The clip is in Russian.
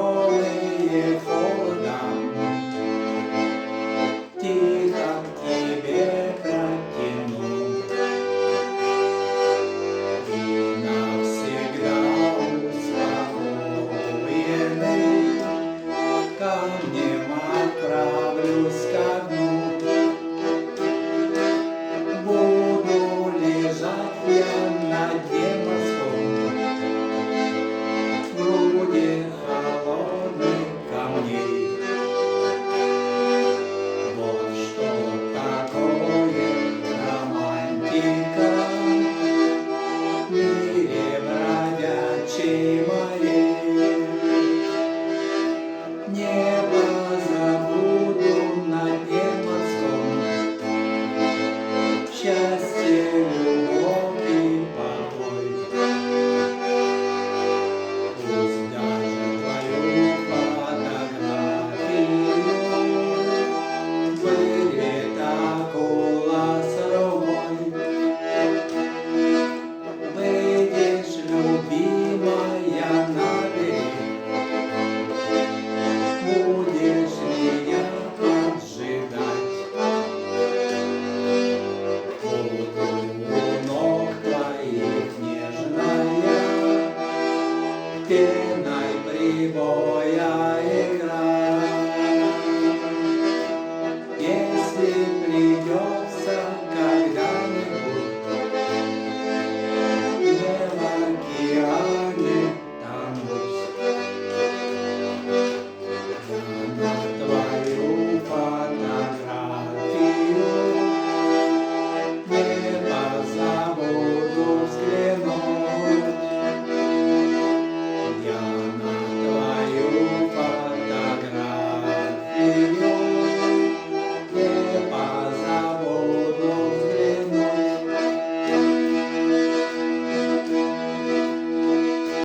зеленые хода, тихо к тебе протяну и навсегда успокоенный камнем отправлюсь ко дну. Буду лежать я на дне морском, в груди холодных камней. Вот что такое романтика в мире бродячей моей. Небо забуду на дне морском, счастье, любовь и покой. Пусть даже твою фотографию вырвет акула с рукой. Выйдешь, любимая, на берег, будешь меня поджидать. Буду у ног твоих нежная, пеной прибоя играть.